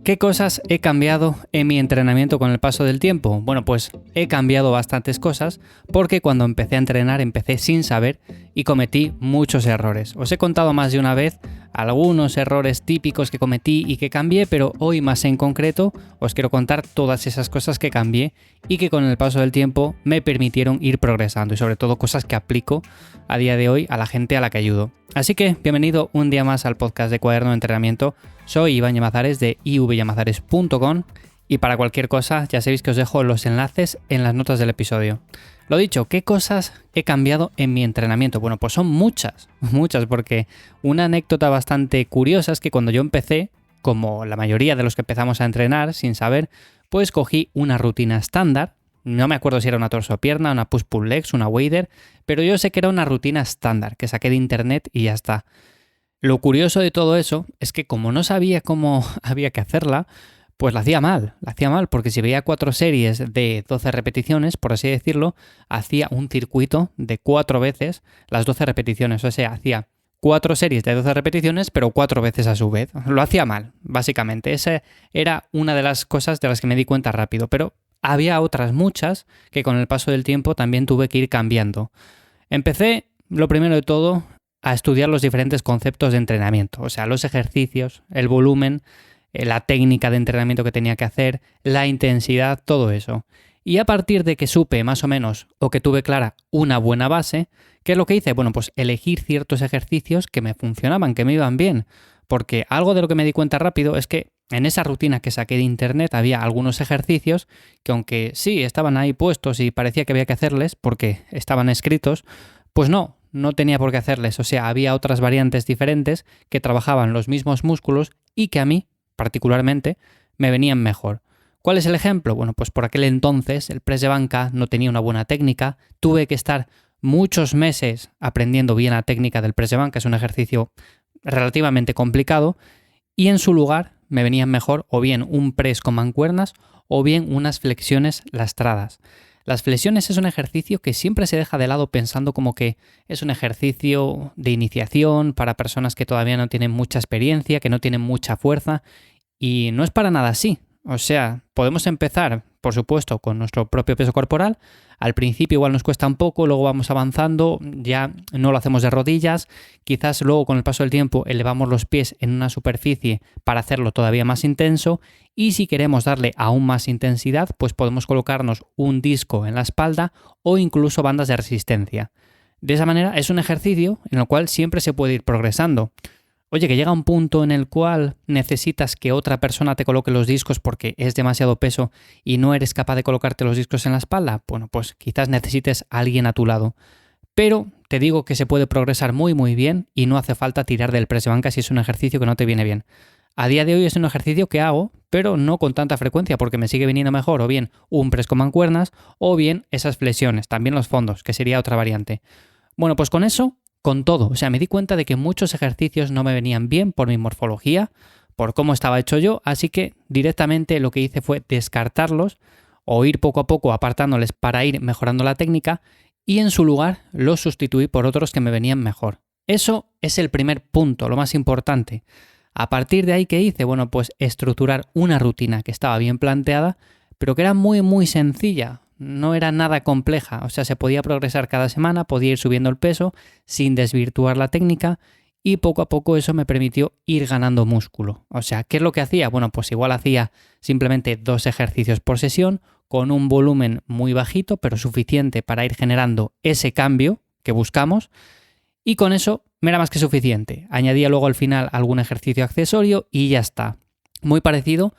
¿Qué cosas he cambiado en mi entrenamiento con el paso del tiempo? Bueno, pues he cambiado bastantes cosas porque cuando empecé a entrenar empecé sin saber y cometí muchos errores. Os he contado más de una vez algunos errores típicos que cometí y que cambié, pero hoy más en concreto os quiero contar todas esas cosas que cambié y que con el paso del tiempo me permitieron ir progresando y sobre todo cosas que aplico a día de hoy a la gente a la que ayudo. Así que bienvenido un día más al podcast de Cuaderno de Entrenamiento. Soy Iván Llamazares de ivllamazares.com y para cualquier cosa ya sabéis que os dejo los enlaces en las notas del episodio. Lo dicho, ¿qué cosas he cambiado en mi entrenamiento? Bueno, pues son muchas, porque una anécdota bastante curiosa es que cuando yo empecé, como la mayoría de los que empezamos a entrenar sin saber, pues cogí una rutina estándar. No me acuerdo si era una torso-pierna, una push-pull legs, una wader, pero yo sé que era una rutina estándar que saqué de internet y ya está. Lo curioso de todo eso es que como no sabía cómo había que hacerla, pues la hacía mal porque si veía 4 series de 12 repeticiones, por así decirlo, hacía un circuito de 4 veces las 12 repeticiones, o sea, hacía 4 series de 12 repeticiones, pero 4 veces a su vez. Lo hacía mal, básicamente. Esa era una de las cosas de las que me di cuenta rápido, pero había otras muchas que con el paso del tiempo también tuve que ir cambiando. Empecé, lo primero de todo, a estudiar los diferentes conceptos de entrenamiento, o sea, los ejercicios, el volumen, la técnica de entrenamiento que tenía que hacer, la intensidad, todo eso. Y a partir de que supe más o menos, o que tuve clara una buena base, ¿qué es lo que hice? Bueno, pues elegir ciertos ejercicios que me funcionaban, que me iban bien, porque algo de lo que me di cuenta rápido es que en esa rutina que saqué de internet había algunos ejercicios que aunque sí estaban ahí puestos y parecía que había que hacerles porque estaban escritos, pues no tenía por qué hacerles. O sea, había otras variantes diferentes que trabajaban los mismos músculos y que a mí, particularmente, me venían mejor. ¿Cuál es el ejemplo? Bueno, pues por aquel entonces el press de banca no tenía una buena técnica, tuve que estar muchos meses aprendiendo bien la técnica del press de banca, es un ejercicio relativamente complicado, y en su lugar me venían mejor o bien un press con mancuernas o bien unas flexiones lastradas. Las flexiones es un ejercicio que siempre se deja de lado pensando como que es un ejercicio de iniciación para personas que todavía no tienen mucha experiencia, que no tienen mucha fuerza, y no es para nada así. O sea, podemos empezar, por supuesto, con nuestro propio peso corporal. Al principio igual nos cuesta un poco, luego vamos avanzando, ya no lo hacemos de rodillas, quizás luego con el paso del tiempo elevamos los pies en una superficie para hacerlo todavía más intenso y si queremos darle aún más intensidad, pues podemos colocarnos un disco en la espalda o incluso bandas de resistencia. De esa manera es un ejercicio en el cual siempre se puede ir progresando. Oye, que llega un punto en el cual necesitas que otra persona te coloque los discos porque es demasiado peso y no eres capaz de colocarte los discos en la espalda. Bueno, pues quizás necesites a alguien a tu lado. Pero te digo que se puede progresar muy bien y no hace falta tirar del press de banca si es un ejercicio que no te viene bien. A día de hoy es un ejercicio que hago, pero no con tanta frecuencia porque me sigue viniendo mejor o bien un press con mancuernas o bien esas flexiones, también los fondos, que sería otra variante. Bueno, pues con eso... Con todo, o sea, me di cuenta de que muchos ejercicios no me venían bien por mi morfología, por cómo estaba hecho yo, así que directamente lo que hice fue descartarlos o ir poco a poco apartándoles para ir mejorando la técnica y en su lugar los sustituí por otros que me venían mejor. Eso es el primer punto, lo más importante. A partir de ahí, ¿qué hice? Bueno, pues estructurar una rutina que estaba bien planteada, pero que era muy sencilla. No era nada compleja, o sea, se podía progresar cada semana, podía ir subiendo el peso sin desvirtuar la técnica y poco a poco eso me permitió ir ganando músculo. O sea, ¿qué es lo que hacía? Bueno, pues igual hacía simplemente 2 ejercicios por sesión con un volumen muy bajito, pero suficiente para ir generando ese cambio que buscamos y con eso me era más que suficiente. Añadía luego al final algún ejercicio accesorio y ya está. Muy parecido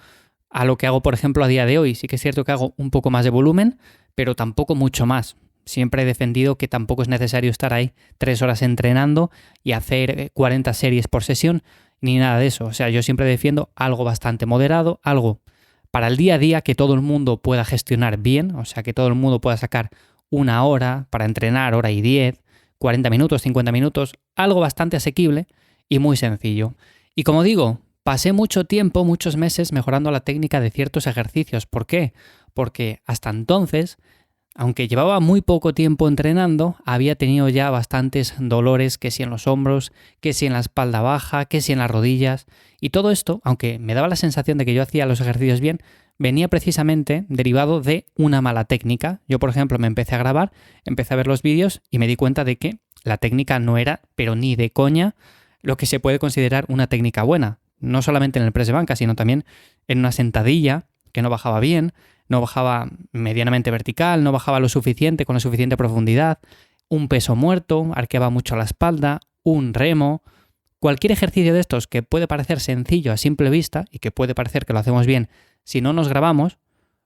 a lo que hago, por ejemplo, a día de hoy. Sí que es cierto que hago un poco más de volumen, pero tampoco mucho más. Siempre he defendido que tampoco es necesario estar ahí 3 horas entrenando y hacer 40 series por sesión, ni nada de eso. O sea, yo siempre defiendo algo bastante moderado, algo para el día a día que todo el mundo pueda gestionar bien, o sea, que todo el mundo pueda sacar 1 hora para entrenar, hora y 10, 40 minutos, 50 minutos, algo bastante asequible y muy sencillo. Y como digo, pasé mucho tiempo, muchos meses mejorando la técnica de ciertos ejercicios. ¿Por qué? Porque hasta entonces aunque llevaba muy poco tiempo entrenando, había tenido ya bastantes dolores, que si en los hombros, que si en la espalda baja, que si en las rodillas. Y todo esto, aunque me daba la sensación de que yo hacía los ejercicios bien, venía precisamente derivado de una mala técnica. Yo, por ejemplo, me empecé a grabar, empecé a ver los vídeos y me di cuenta de que la técnica no era, pero ni de coña, lo que se puede considerar una técnica buena. No solamente en el press de banca, sino también en una sentadilla, que no bajaba bien, no bajaba medianamente vertical, no bajaba lo suficiente, con la suficiente profundidad, un peso muerto, arqueaba mucho la espalda, un remo. Cualquier ejercicio de estos que puede parecer sencillo a simple vista y que puede parecer que lo hacemos bien si no nos grabamos,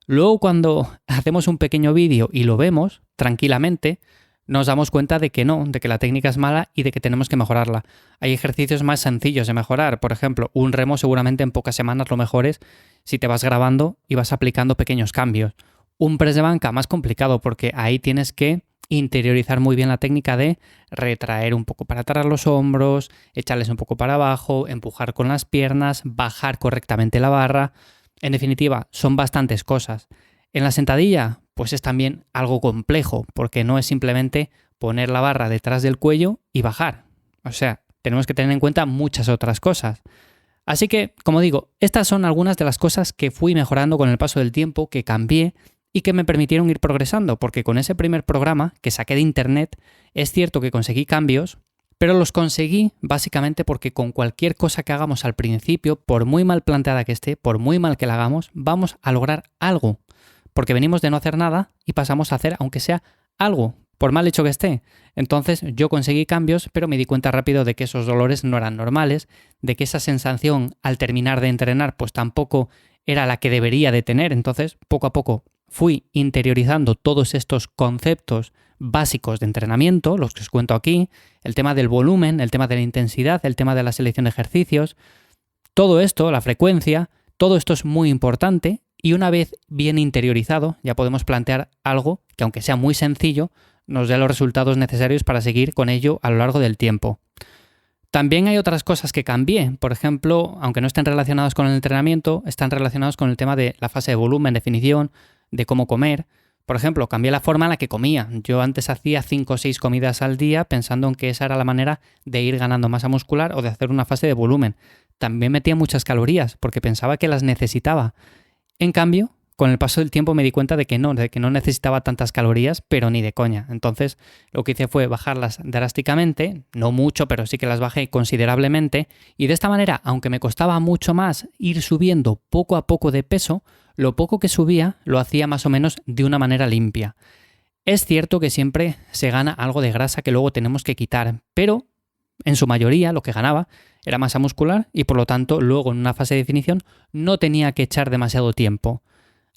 luego cuando hacemos un pequeño vídeo y lo vemos tranquilamente, nos damos cuenta de que no, de que la técnica es mala y de que tenemos que mejorarla. Hay ejercicios más sencillos de mejorar. Por ejemplo, un remo seguramente en pocas semanas lo mejores si te vas grabando y vas aplicando pequeños cambios. Un press de banca más complicado porque ahí tienes que interiorizar muy bien la técnica de retraer un poco para atrás los hombros, echarles un poco para abajo, empujar con las piernas, bajar correctamente la barra. En definitiva, son bastantes cosas. En la sentadilla, pues es también algo complejo, porque no es simplemente poner la barra detrás del cuello y bajar. O sea, tenemos que tener en cuenta muchas otras cosas. Así que, como digo, estas son algunas de las cosas que fui mejorando con el paso del tiempo, que cambié y que me permitieron ir progresando, porque con ese primer programa que saqué de internet, es cierto que conseguí cambios, pero los conseguí básicamente porque con cualquier cosa que hagamos al principio, por muy mal planteada que esté, por muy mal que la hagamos, vamos a lograr algo. Porque venimos de no hacer nada y pasamos a hacer, aunque sea algo, por mal hecho que esté. Entonces yo conseguí cambios, pero me di cuenta rápido de que esos dolores no eran normales, de que esa sensación al terminar de entrenar pues tampoco era la que debería de tener. Entonces, poco a poco fui interiorizando todos estos conceptos básicos de entrenamiento, los que os cuento aquí, el tema del volumen, el tema de la intensidad, el tema de la selección de ejercicios, todo esto, la frecuencia, todo esto es muy importante. Y una vez bien interiorizado, ya podemos plantear algo que, aunque sea muy sencillo, nos dé los resultados necesarios para seguir con ello a lo largo del tiempo. También hay otras cosas que cambié. Por ejemplo, aunque no estén relacionadas con el entrenamiento, están relacionadas con el tema de la fase de volumen, definición, de cómo comer. Por ejemplo, cambié la forma en la que comía. Yo antes hacía 5 o 6 comidas al día pensando en que esa era la manera de ir ganando masa muscular o de hacer una fase de volumen. También metía muchas calorías porque pensaba que las necesitaba. En cambio, con el paso del tiempo me di cuenta de que no necesitaba tantas calorías, pero ni de coña. Entonces, lo que hice fue bajarlas drásticamente, no mucho, pero sí que las bajé considerablemente, y de esta manera, aunque me costaba mucho más ir subiendo poco a poco de peso, lo poco que subía lo hacía más o menos de una manera limpia. Es cierto que siempre se gana algo de grasa que luego tenemos que quitar, pero en su mayoría lo que ganaba era masa muscular y por lo tanto luego en una fase de definición no tenía que echar demasiado tiempo.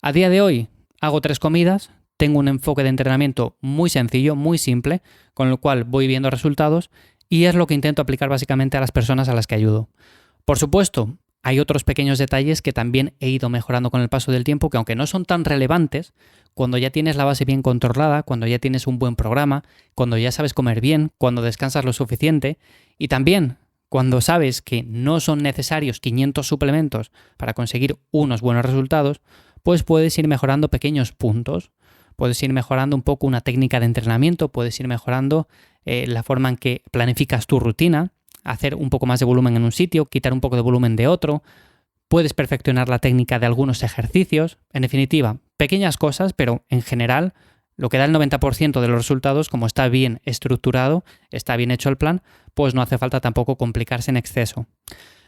A día de hoy hago 3 comidas, tengo un enfoque de entrenamiento muy sencillo, muy simple, con el cual voy viendo resultados y es lo que intento aplicar básicamente a las personas a las que ayudo. Por supuesto, hay otros pequeños detalles que también he ido mejorando con el paso del tiempo que, aunque no son tan relevantes, cuando ya tienes la base bien controlada, cuando ya tienes un buen programa, cuando ya sabes comer bien, cuando descansas lo suficiente y también cuando sabes que no son necesarios 500 suplementos para conseguir unos buenos resultados, pues puedes ir mejorando pequeños puntos. Puedes ir mejorando un poco una técnica de entrenamiento, puedes ir mejorando la forma en que planificas tu rutina, hacer un poco más de volumen en un sitio, quitar un poco de volumen de otro. Puedes perfeccionar la técnica de algunos ejercicios. En definitiva, pequeñas cosas, pero en general lo que da el 90% de los resultados, como está bien estructurado, está bien hecho el plan, pues no hace falta tampoco complicarse en exceso.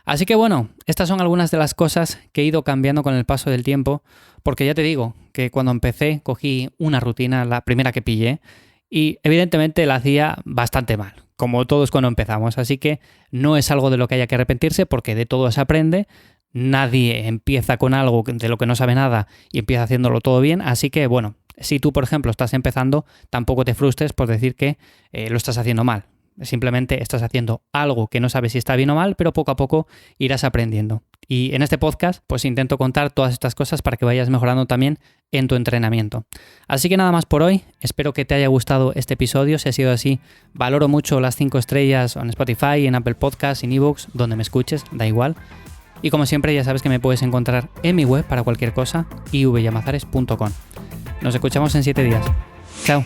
Así que bueno, estas son algunas de las cosas que he ido cambiando con el paso del tiempo, porque ya te digo que cuando empecé cogí una rutina, la primera que pillé, y evidentemente la hacía bastante mal, como todos cuando empezamos. Así que no es algo de lo que haya que arrepentirse, porque de todo se aprende. Nadie empieza con algo de lo que no sabe nada y empieza haciéndolo todo bien. Así que bueno, si tú por ejemplo estás empezando, tampoco te frustres por decir que lo estás haciendo mal. Simplemente estás haciendo algo que no sabes si está bien o mal, pero poco a poco irás aprendiendo. Y en este podcast pues intento contar todas estas cosas para que vayas mejorando también en tu entrenamiento. Así que nada más por hoy. Espero que te haya gustado este episodio. Si ha sido así, valoro mucho las 5 estrellas en Spotify, en Apple Podcasts, en iVoox, donde me escuches, da igual. Y como siempre ya sabes que me puedes encontrar en mi web para cualquier cosa, ivyamazares.com. Nos escuchamos en 7 días. Chao.